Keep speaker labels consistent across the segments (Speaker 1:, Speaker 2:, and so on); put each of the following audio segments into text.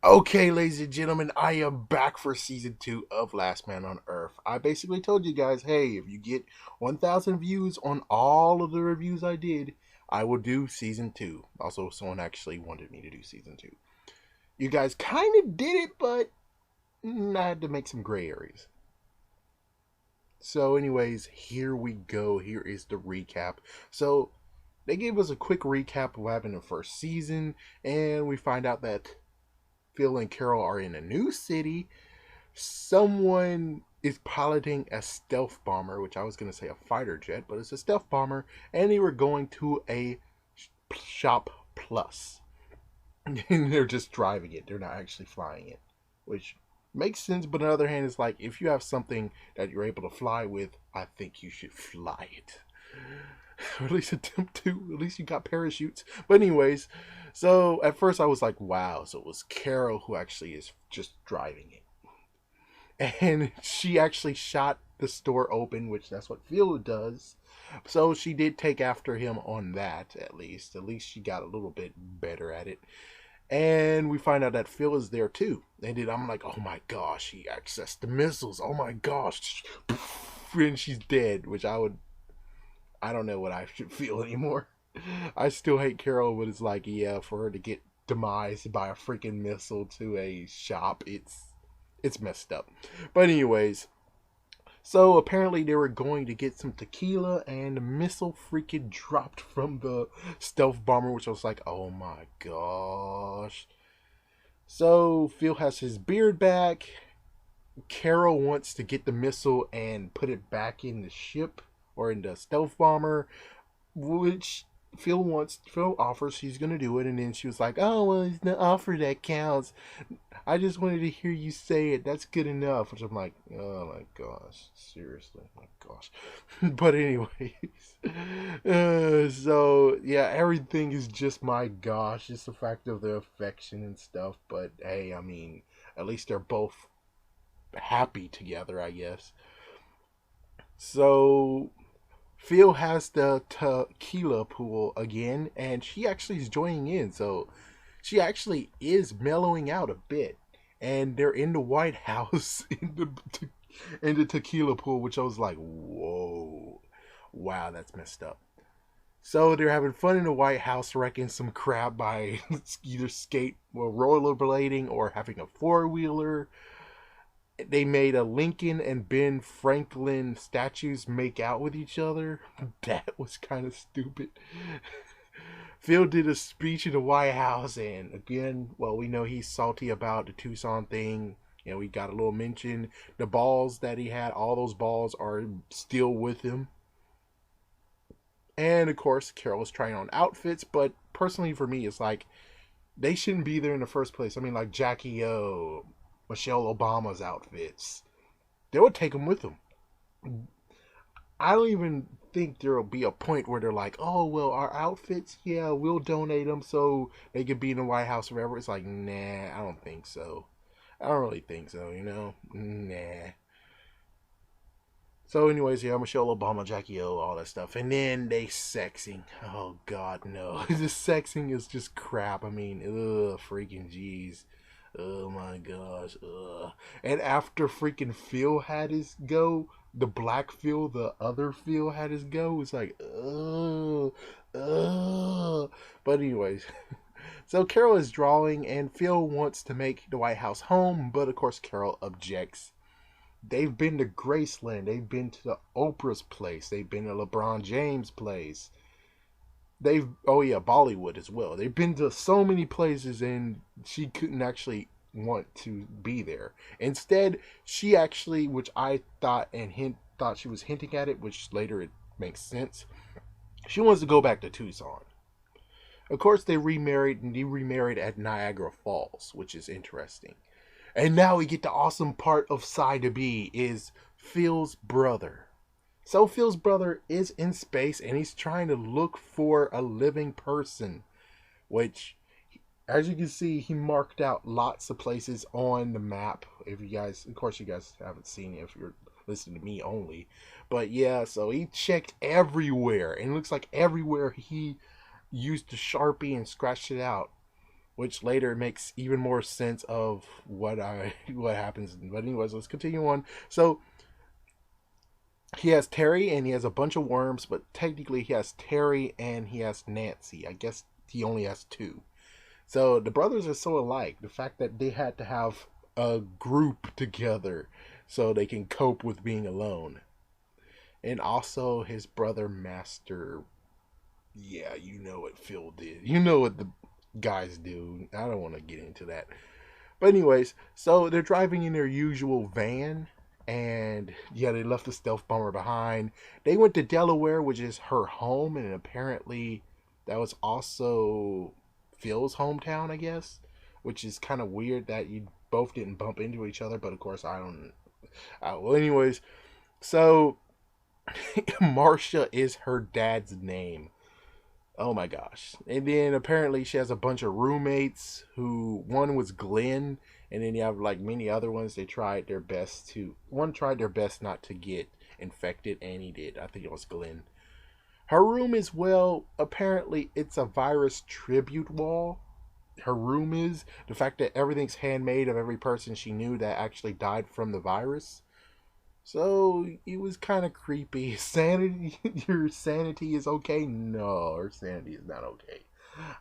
Speaker 1: Okay, ladies and gentlemen, I am back for season 2 of Last Man on Earth. I basically told you guys, hey, if you get 1,000 views on all of the reviews I did, I will do season 2. Also, someone actually wanted me to do season 2. You guys kind of did it, but I had to make some gray areas. So, anyways, here we go. Here is the recap. So, they gave us a quick recap of what happened in the first season, and we find out that Phil and Carol are in a new city. Someone is piloting a stealth bomber, which I was going to say a fighter jet, but it's a stealth bomber, and they were going to a shop plus. And they're just driving it, they're not actually flying it, which makes sense. But on the other hand, it's like if you have something that you're able to fly with, I think you should fly it. Or at least attempt to. At least you got parachutes. But anyways, so at first I was like, wow, so it was Carol who actually is just driving it. And she actually shot the store open, which that's what Phil does. So she did take after him on that, at least. At least she got a little bit better at it. And we find out that Phil is there too. And then I'm like, oh my gosh, he accessed the missiles. Oh my gosh. And she's dead, which I don't know what I should feel anymore. I still hate Carol, but it's like, yeah, for her to get demised by a freaking missile to a shop, it's messed up. But anyways, so apparently they were going to get some tequila, and the missile freaking dropped from the stealth bomber, which I was like, oh my gosh. So Phil has his beard back. Carol wants to get the missile and put it back in the ship or in the stealth bomber, which Phil offers he's gonna do it. And then she was like, oh well, it's the offer that counts. I just wanted to hear you say it, that's good enough. Which I'm like, oh my gosh, seriously, my gosh. But anyways, so yeah, everything is just, my gosh, it's the fact of their affection and stuff. But hey, I mean, at least they're both happy together, I guess. So Phil has the tequila pool again, and she actually is joining in. So she actually is mellowing out a bit, and they're in the White House in the tequila pool, which I was like, whoa, wow, that's messed up. So they're having fun in the White House, wrecking some crap by either skate or rollerblading or having a four wheeler. They made a Lincoln and Ben Franklin statues make out with each other. That was kind of stupid. Phil did a speech in the White House, and again, well, we know he's salty about the Tucson thing. You know, we got a little mention. The balls that he had, all those balls are still with him. And of course, Carol was trying on outfits, but personally for me, it's like they shouldn't be there in the first place. I mean, like Jackie O, Michelle Obama's outfits, they would take them with them. I don't even think there will be a point where they're like, oh, well, our outfits, yeah, we'll donate them so they could be in the White House forever. It's like, nah, I don't think so. I don't really think so, you know? Nah. So, anyways, yeah, Michelle Obama, Jackie O, all that stuff. And then they sexing. Oh, God, no. The sexing is just crap. I mean, ugh, freaking jeez. Oh my gosh. Ugh. And after freaking Phil had his go, the black Phil, the other Phil had his go. It's like, ugh, ugh. But anyways, so Carol is drawing, and Phil wants to make the White House home, but of course Carol objects. They've been to Graceland. They've been to the Oprah's place. They've been to LeBron James' place. They've, oh yeah, Bollywood as well. They've been to so many places, and she couldn't actually want to be there. Instead, she actually, which I thought and thought she was hinting at it, which later it makes sense. She wants to go back to Tucson. Of course, they remarried, and they remarried at Niagara Falls, which is interesting. And now we get the awesome part of Side to B is Phil's brother. So Phil's brother is in space, and he's trying to look for a living person, which, as you can see, he marked out lots of places on the map. If you guys, of course, you guys haven't seen it if you're listening to me only. But yeah, so he checked everywhere, and it looks like everywhere he used the Sharpie and scratched it out. which later makes even more sense of what happens. But anyways, let's continue on. So he has Terry and he has a bunch of worms, but technically he has Terry and he has Nancy. I guess he only has two. So the brothers are so alike. The fact that they had to have a group together so they can cope with being alone. And also his brother Master. Yeah, you know what Phil did. You know what the guys do. I don't want to get into that. But anyways, so they're driving in their usual van, and yeah, they left the stealth bomber behind. They went to Delaware, which is her home, and apparently that was also Phil's hometown, I guess, which is kind of weird that you both didn't bump into each other. But of course, I don't. Well, anyways, so Marcia is her dad's name. Oh my gosh. And then apparently she has a bunch of roommates who one was Glenn, and then you have like many other ones. They tried their best to one tried their best not to get infected, and he did. I think it was Glenn. Her room is, well, apparently it's a virus tribute wall. Her room is the fact that everything's handmade of every person she knew that actually died from the virus. So it was kind of creepy. Sanity, your sanity is okay? No, her sanity is not okay.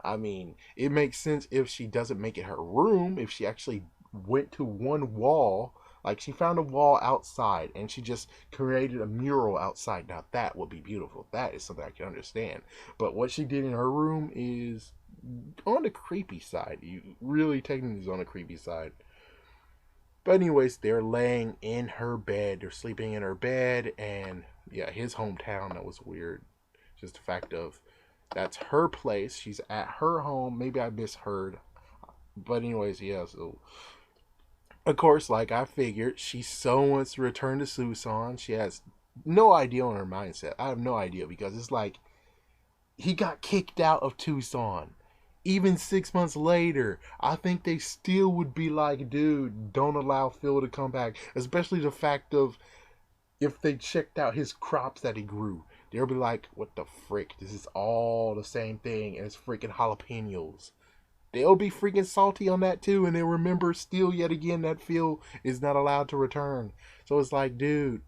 Speaker 1: I mean, it makes sense if she doesn't make it her room, if she actually went to one wall, like she found a wall outside and she just created a mural outside. Now that would be beautiful. That is something I can understand. But what she did in her room is on the creepy side. You really technically is on the creepy side. But anyways, they're laying in her bed. They're sleeping in her bed, and yeah, his hometown. That was weird. Just the fact of that's her place. She's at her home. Maybe I misheard, but anyways, yeah. So of course, like I figured, she so wants to return to Tucson. She has no idea on her mindset. I have no idea because it's like he got kicked out of Tucson. Even 6 months later, I think they still would be like, dude, don't allow Phil to come back. Especially the fact of if they checked out his crops that he grew, they'll be like, what the frick? This is all the same thing, and it's freaking jalapenos. They'll be freaking salty on that too, and they'll remember still yet again that Phil is not allowed to return. So it's like, dude,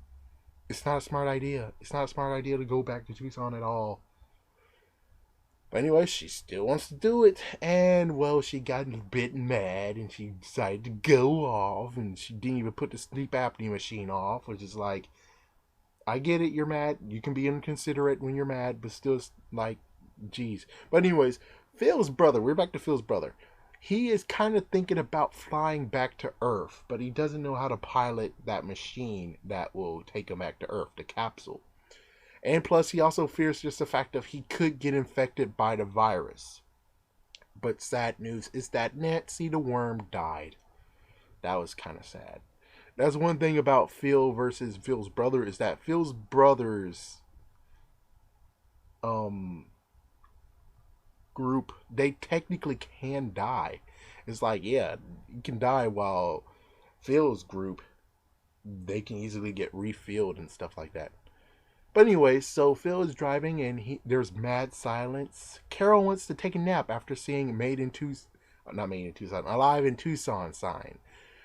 Speaker 1: it's not a smart idea. It's not a smart idea to go back to Tucson at all. But anyway, she still wants to do it. And, well, she got a bit mad and she decided to go off. And she didn't even put the sleep apnea machine off, which is like, I get it, you're mad. You can be inconsiderate when you're mad, but still, like, geez. But anyways, Phil's brother, we're back to Phil's brother. He is kind of thinking about flying back to Earth, but he doesn't know how to pilot that machine that will take him back to Earth, the capsule. And plus, he also fears just the fact that he could get infected by the virus. But sad news is that Nancy the worm died. That was kind of sad. That's one thing about Phil versus Phil's brother is that Phil's brother's um group, they technically can die. It's like, yeah, you can die, while Phil's group, they can easily get refilled and stuff like that. But anyway, so Phil is driving and there's mad silence. Carol wants to take a nap after seeing Made in Tucson, not Made in Tucson, Alive in Tucson sign.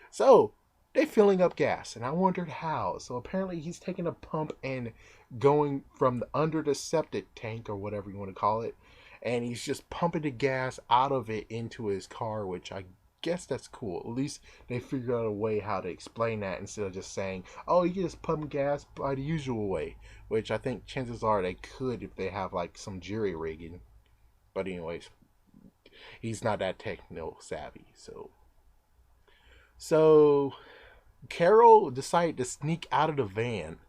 Speaker 1: So they're filling up gas, and I wondered how. So apparently he's taking a pump and going from under the septic tank or whatever you want to call it, and he's just pumping the gas out of it into his car, which I guess that's cool. At least they figured out a way how to explain that instead of just saying, oh, you can just pump gas by the usual way, which I think chances are they could if they have like some jury rigging. But anyways, he's not that techno savvy. So Carol decided to sneak out of the van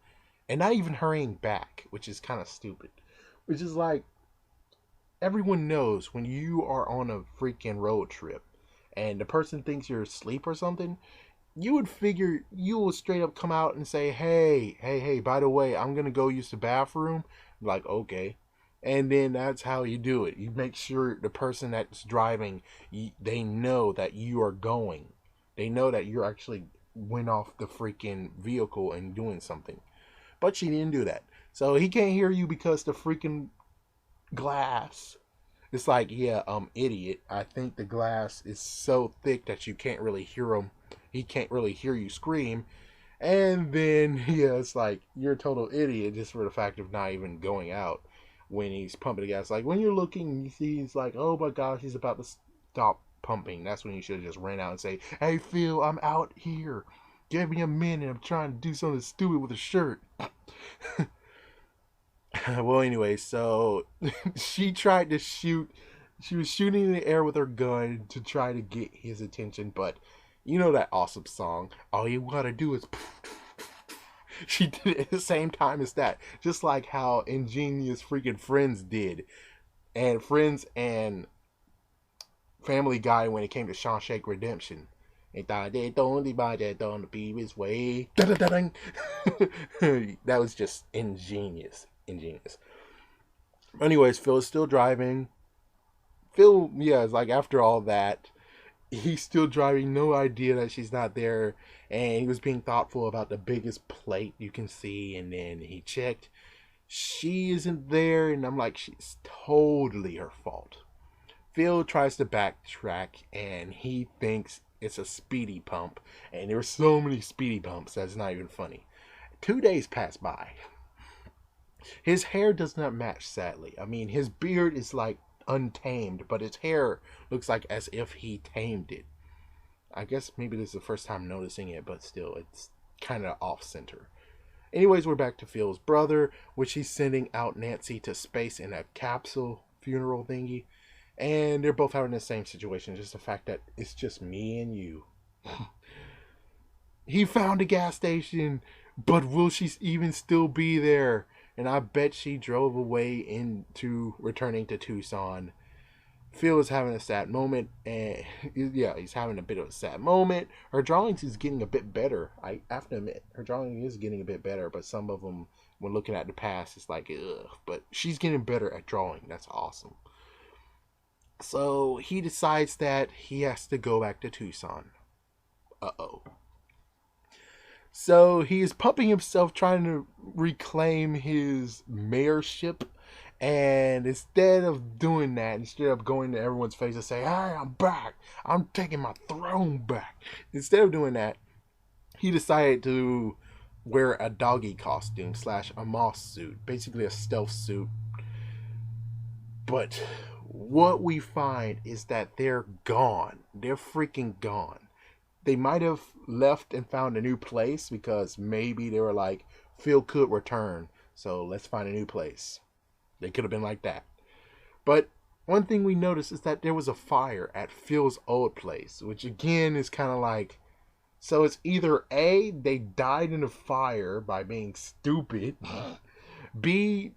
Speaker 1: and not even hurrying back, which is kind of stupid. Which is like, everyone knows when you are on a freaking road trip and the person thinks you're asleep or something, you would figure you will straight up come out and say, hey, by the way, I'm going to go use the bathroom. Like, okay. And then that's how you do it. You make sure the person that's driving, they know that you are going. They know that you're actually went off the freaking vehicle and doing something. But she didn't do that. So he can't hear you because the freaking glass It's like, yeah, idiot. I think the glass is so thick that you can't really hear him. He can't really hear you scream. And then, yeah, it's like, you're a total idiot just for the fact of not even going out when he's pumping the gas. Like, when you're looking, you see he's like, oh my gosh, he's about to stop pumping. That's when you should have just ran out and say, hey, Phil, I'm out here. Give me a minute. I'm trying to do something stupid with a shirt. Well, anyway, so she tried to shoot. She was shooting in the air with her gun to try to get his attention, but you know that awesome song. All you gotta do is. She did it at the same time as that, just like how ingenious freaking Friends did, and Friends and Family Guy when it came to Shawshank Redemption. They thought they don't divide that on the previous way. That was just ingenious. Ingenious. Anyways, Phil is still driving. Phil, yeah, it's like after all that, he's still driving, no idea that she's not there, and he was being thoughtful about the biggest plate you can see, and then he checked. She isn't there, and I'm like, she's totally her fault. Phil tries to backtrack, and he thinks it's a speedy pump, and there's so many speedy pumps that's not even funny. 2 days pass by. His hair does not match, sadly. I mean, his beard is like untamed, but his hair looks like as if he tamed it. I guess maybe this is the first time noticing it, but still, it's kind of off center. Anyways, we're back to Phil's brother, which he's sending out Nancy to space in a capsule funeral thingy. And they're both having the same situation, just the fact that it's just me and you. He found a gas station, but will she even still be there? And I bet she drove away into returning to Tucson. Phil is having a sad moment, and yeah, he's having a bit of a sad moment. Her drawings is getting a bit better. I have to admit, her drawing is getting a bit better, but some of them, when looking at the past, it's like, ugh. But she's getting better at drawing. That's awesome. So he decides that he has to go back to Tucson. Uh-oh. So he is pumping himself, trying to reclaim his mayorship. And instead of doing that, instead of going to everyone's face and saying, hey, I'm back, I'm taking my throne back. Instead of doing that, he decided to wear a doggy costume / a moss suit. Basically a stealth suit. But what we find is that they're gone. They're freaking gone. They might have left and found a new place because maybe they were like, Phil could return, so let's find a new place. They could have been like that. But one thing we noticed is that there was a fire at Phil's old place, which again is kind of like, so it's either A, they died in a fire by being stupid, B,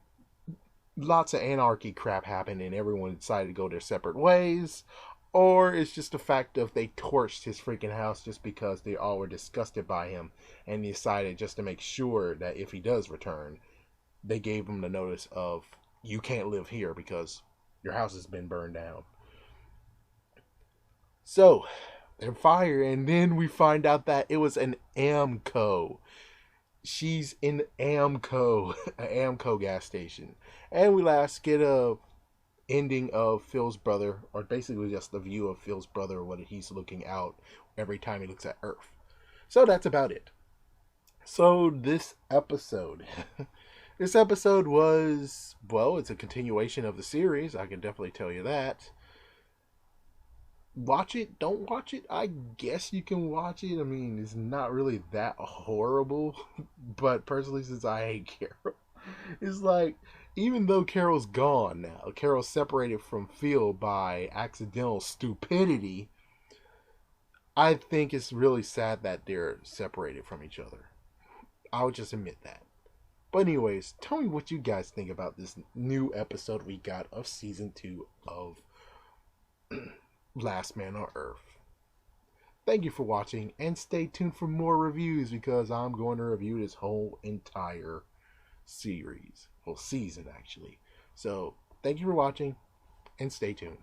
Speaker 1: lots of anarchy crap happened and everyone decided to go their separate ways, or it's just the fact of they torched his freaking house just because they all were disgusted by him and decided just to make sure that if he does return, they gave him the notice of, you can't live here because your house has been burned down. So, they're fire, and then we find out that it was an Amco. She's in Amco, an Amco gas station. And we last get a ending of Phil's brother, or basically just the view of Phil's brother when he's looking out every time he looks at Earth. So that's about it. So this episode was, well, it's a continuation of the series. I can definitely tell you that. Watch it, don't watch it. I guess you can watch it. I mean, it's not really that horrible. But personally, since I hate Carol, it's like, even though Carol's gone now, Carol's separated from Phil by accidental stupidity, I think it's really sad that they're separated from each other. I'll just admit that. But anyways, tell me what you guys think about this new episode we got of season 2 of Last Man on Earth. Thank you for watching, and stay tuned for more reviews because I'm going to review this whole entire series. Well, season, actually. So, thank you for watching, and stay tuned.